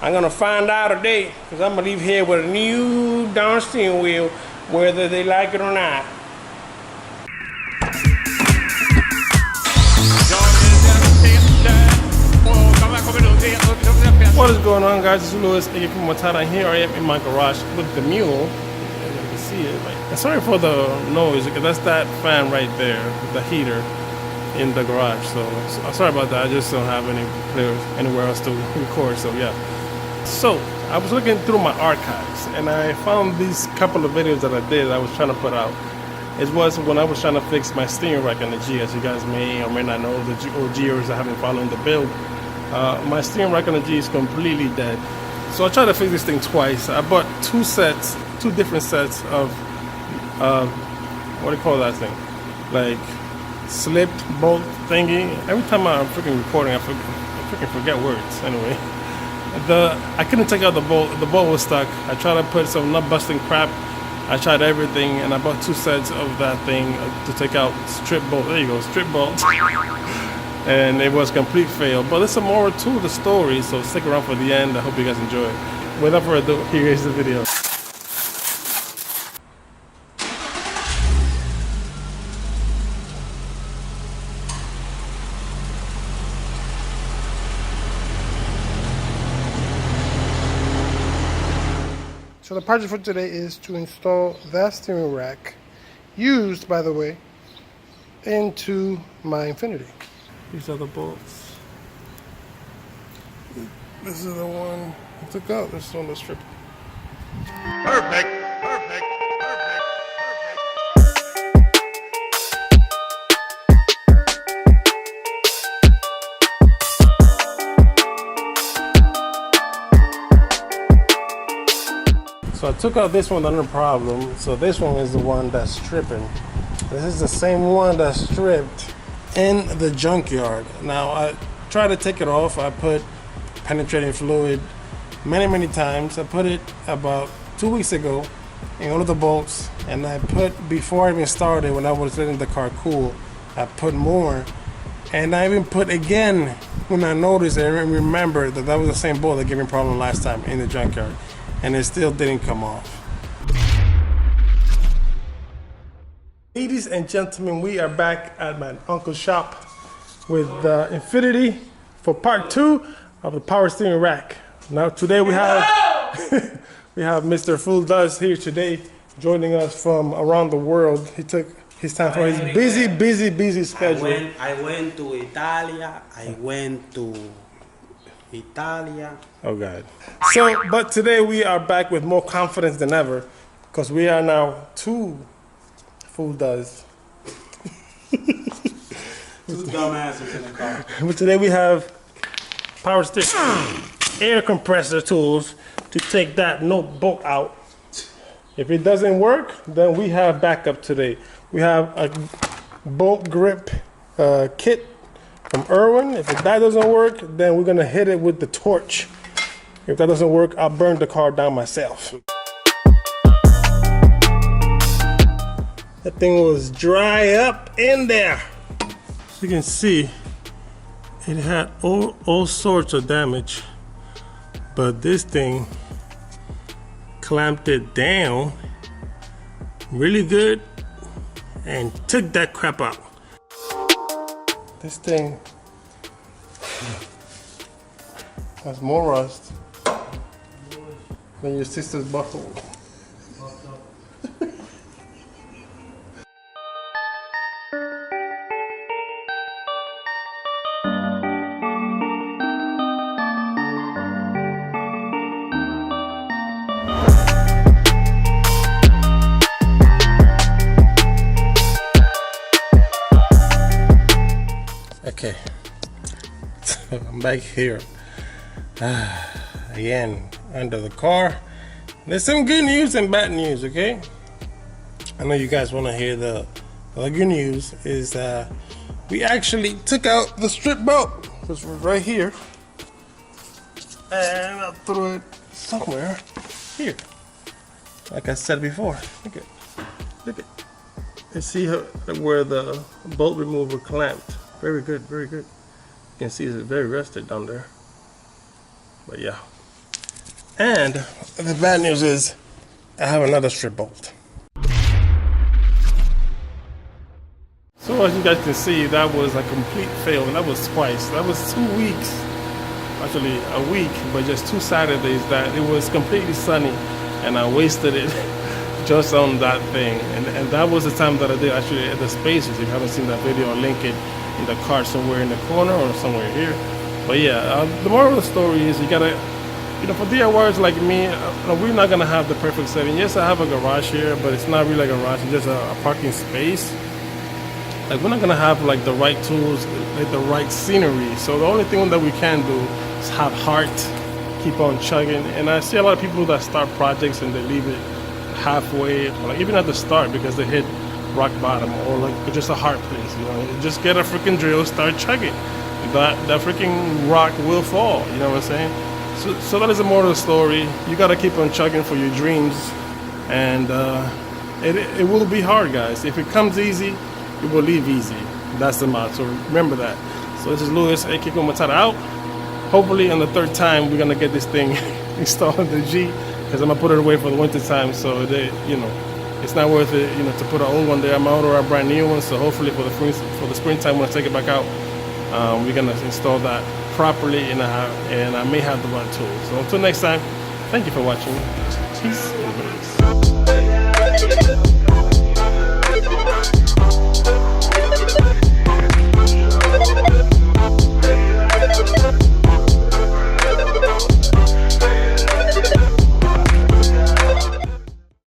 I'm gonna find out today, because I'm gonna leave here with a new darn steering wheel, whether they like it or not. What is going on, guys? It's Louis from Matata. Here I am in my garage with the mule. And you can see it. Like, sorry for the noise, because that's that fan right there, the heater in the garage. So sorry about that. I just don't have anywhere else to record. So yeah. So I was looking through my archives and I found these couple of videos that I did. I was trying to put out. It was when I was trying to fix my steering rack on the G, as you guys may or may not know, the OGers that have been following the build. My steering rack on the G is completely dead. So I tried to fix this thing twice. I bought two different sets of, what do you call that thing? Like slipped bolt thingy. Every time I'm freaking recording, I freaking forget words. Anyway, I couldn't take out the bolt. The bolt was stuck. I tried to put some nut busting crap. I tried everything, and I bought two sets of that thing to take out strip bolt. There you go, strip bolt. And it was a complete fail. But there's some more to the story, so stick around for the end. I hope you guys enjoy it. Without further ado, here is the video. So the project for today is to install that steering rack, used by the way, into my Infiniti. These are the bolts. This is the one I took out. This is on the strip. Perfect. Perfect. Perfect. So I took out this one under problem. So this one is the one that's stripping. This is the same one that's stripped in the junkyard. Now I tried to take it off. I put penetrating fluid many times. I put it about 2 weeks ago in one of the bolts, and I put, before I even started, when I was letting the car cool, I put more, and I even put again when I noticed and remembered that was the same bolt that gave me a problem last time in the junkyard, and it still didn't come off. Ladies and gentlemen, we are back at my uncle's shop with Infiniti for part 2 of the power steering rack. Now today we have we have Mr. Fool Does here today, joining us from around the world. He took his time from his busy schedule. I went to Italia. Oh God. So, but today we are back with more confidence than ever, because we are now two Fool Does. Two dumbasses in the car. But today we have power steering air compressor tools to take that note bolt out. If it doesn't work, then we have backup today. We have a bolt grip kit from Irwin. If that doesn't work, then we're gonna hit it with the torch. If that doesn't work, I'll burn the car down myself. That thing was dry up in there. You can see it had all sorts of damage, but this thing clamped it down really good and took that crap out. This thing has more rust than your sister's buckle. Okay, so I'm back here again under the car. There's some good news and bad news, okay? I know you guys want to hear the good news is we actually took out the strip bolt, which was right here, and I threw it somewhere here. Like I said before, look at. You see where the bolt remover clamped. Very good, very good. You can see it's very rusted down there. But yeah, And the bad news is I have another strip bolt. So as you guys can see, that was a complete fail. That was twice. That was 2 weeks. Actually a week, but just 2 Saturdays that it was completely sunny and I wasted it just on that thing. And that was the time that I did actually at the spaces. If you haven't seen that video, I'll link it in the card somewhere in the corner or somewhere here. But yeah, the moral of the story is you gotta, for DIYers like me, we're not gonna have the perfect setting. Yes, I have a garage here, but it's not really a garage, it's just a parking space. Like, we're not gonna have like the right tools, like the right scenery. So the only thing that we can do is have heart, keep on chugging. And I see a lot of people that start projects and they leave it halfway, or like even at the start because they hit rock bottom, or like just a hard place. Just get a freaking drill, start chugging. That freaking rock will fall. You know what I'm saying? So that is the moral of the story. You gotta keep on chugging for your dreams, and it will be hard, guys. If it comes easy, it will leave easy. That's the motto. So remember that. So this is Luis, aka Matata, out. Hopefully on the 3rd time we're gonna get this thing installed in the G, because I'm gonna put it away for the winter time. So it's not worth it, to put an old one there. I'm gonna order a brand new one. So hopefully for the springtime when I take it back out, we're gonna install that properly, and I may have the right tools. So until next time, thank you for watching. Peace and grace.